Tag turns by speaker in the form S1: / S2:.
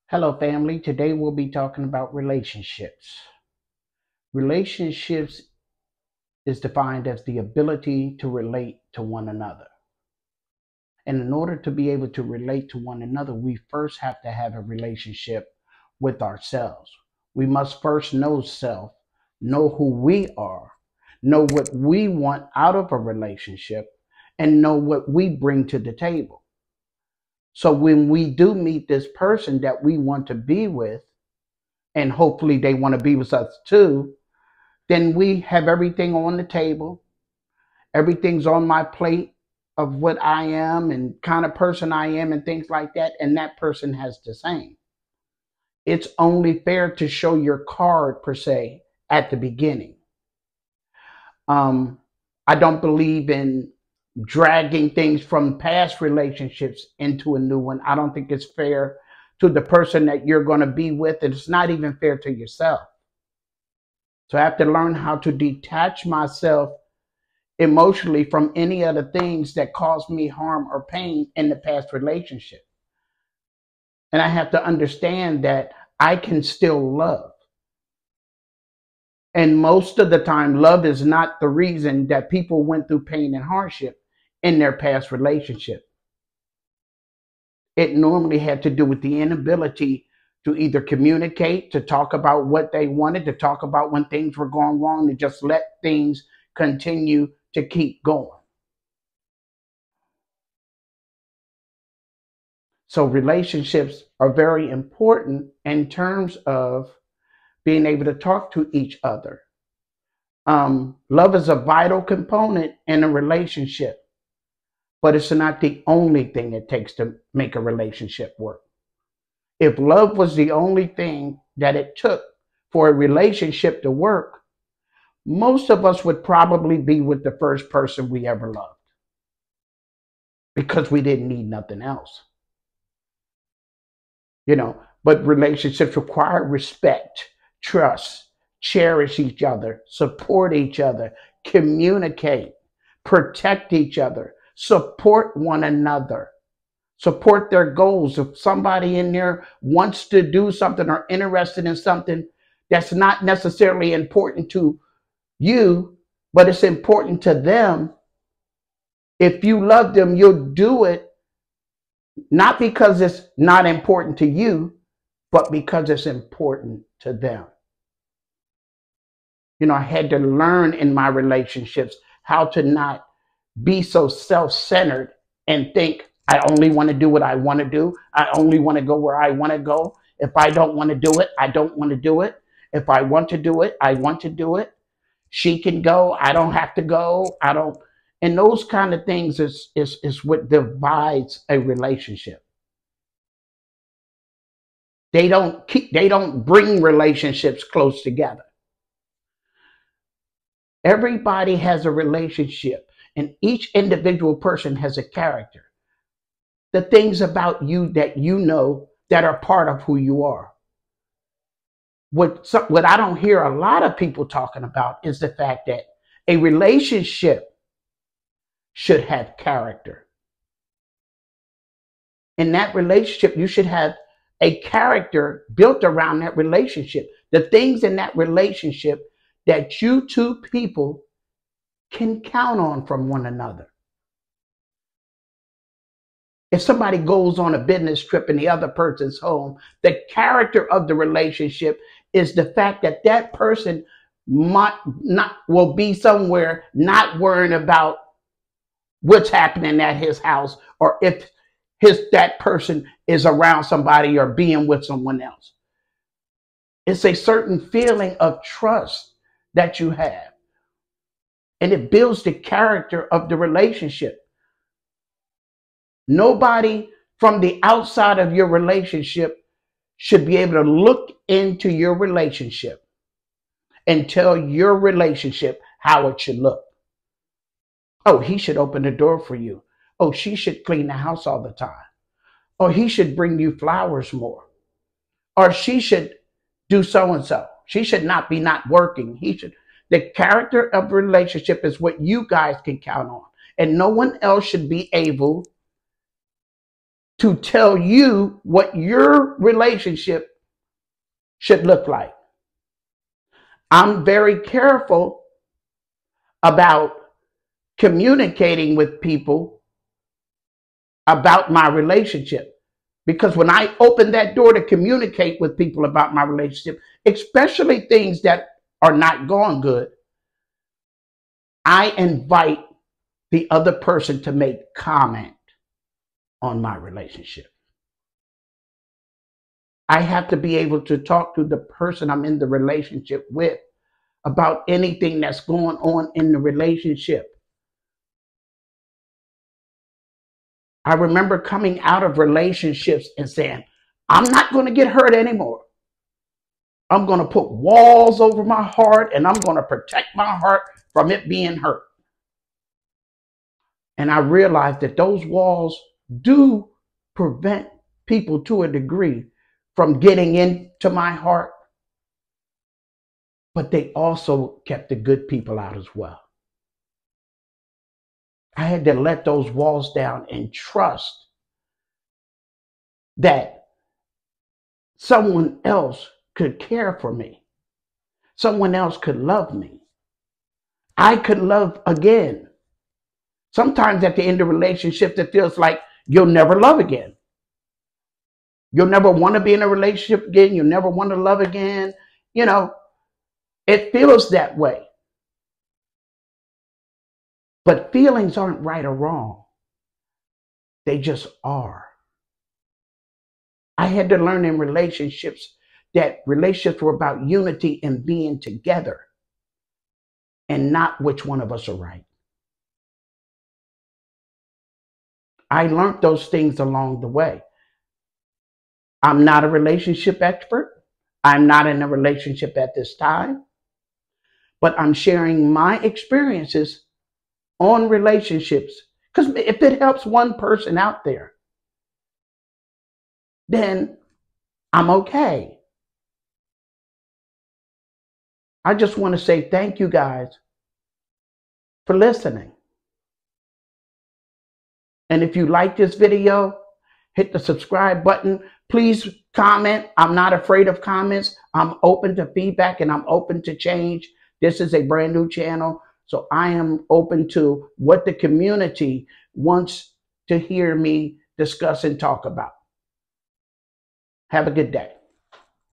S1: Hello, family. Today we'll be talking about relationships. Relationships is defined as the ability to relate to one another. And in order to be able to relate to one another, we first have to have a relationship with ourselves. We must first know self, know who we are, know what we want out of a relationship, and know what we bring to the table. So when we do meet this person that we want to be with, and hopefully they want to be with us too, then we have everything on the table. Everything's on my plate of what I am and kind of person I am and things like that. And that person has the same. It's only fair to show your card per se at the beginning. Um, I don't believe in dragging things from past relationships into a new one. I don't think it's fair to the person that you're going to be with. And it's not even fair to yourself. So I have to learn how to detach myself emotionally from any of the things that caused me harm or pain in the past relationship. And I have to understand that I can still love. And most of the time, love is not the reason that people went through pain and hardship in their past relationship. It normally had to do with the inability to either communicate, to talk about what they wanted, to talk about when things were going wrong, to just let things continue to keep going. So relationships are very important in terms of being able to talk to each other. Love is a vital component in a relationship, but it's not the only thing it takes to make a relationship work. If love was the only thing that it took for a relationship to work, most of us would probably be with the first person we ever loved because we didn't need nothing else. But relationships require respect, trust, cherish each other, support each other, communicate, protect each other, support one another, support their goals. If somebody in there wants to do something or interested in something that's not necessarily important to you, but it's important to them, if you love them, you'll do it not because it's not important to you, but because it's important to them. I had to learn in my relationships how to not be so self centered and think I only want to do what I want to do. I only want to go where I want to go. If I don't want to do it, I don't want to do it. If I want to do it, I want to do it. She can go. I don't have to go. I don't. And those kind of things is what divides a relationship. They don't bring relationships close together. Everybody has a relationship, and each individual person has a character. The things about you that you know that are part of who you are. What I don't hear a lot of people talking about is the fact that a relationship should have character. In that relationship, you should have a character built around that relationship. The things in that relationship that you two people can count on from one another. If somebody goes on a business trip and the other person's home, the character of the relationship is the fact that that person might not will be somewhere not worrying about what's happening at his house or if that person is around somebody or being with someone else. It's a certain feeling of trust that you have, and it builds the character of the relationship. Nobody from the outside of your relationship should be able to look into your relationship and tell your relationship how it should look. Oh, he should open the door for you. Oh, she should clean the house all the time. Or he should bring you flowers more. Or she should do so and so. She should not be not working. He should. The character of the relationship is what you guys can count on. And no one else should be able to tell you what your relationship should look like. I'm very careful about communicating with people about my relationship, because when I open that door to communicate with people about my relationship, especially things that are not going good, I invite the other person to make comment on my relationship. I have to be able to talk to the person I'm in the relationship with about anything that's going on in the relationship. I remember coming out of relationships and saying, I'm not going to get hurt anymore. I'm going to put walls over my heart, and I'm going to protect my heart from it being hurt. And I realized that those walls do prevent people to a degree from getting into my heart, but they also kept the good people out as well. I had to let those walls down and trust that someone else could care for me. Someone else could love me. I could love again. Sometimes at the end of relationships, it feels like you'll never love again. You'll never want to be in a relationship again. You'll never want to love again. You know, it feels that way. But feelings aren't right or wrong. They just are. I had to learn in relationships that relationships were about unity and being together, and not which one of us are right. I learned those things along the way. I'm not a relationship expert. I'm not in a relationship at this time, but I'm sharing my experiences on relationships, because if it helps one person out there, then I'm okay. I just want to say thank you guys for listening. And if you like this video, hit the subscribe button. Please comment. I'm not afraid of comments. I'm open to feedback, and I'm open to change. This is a brand new channel, so I am open to what the community wants to hear me discuss and talk about. Have a good day.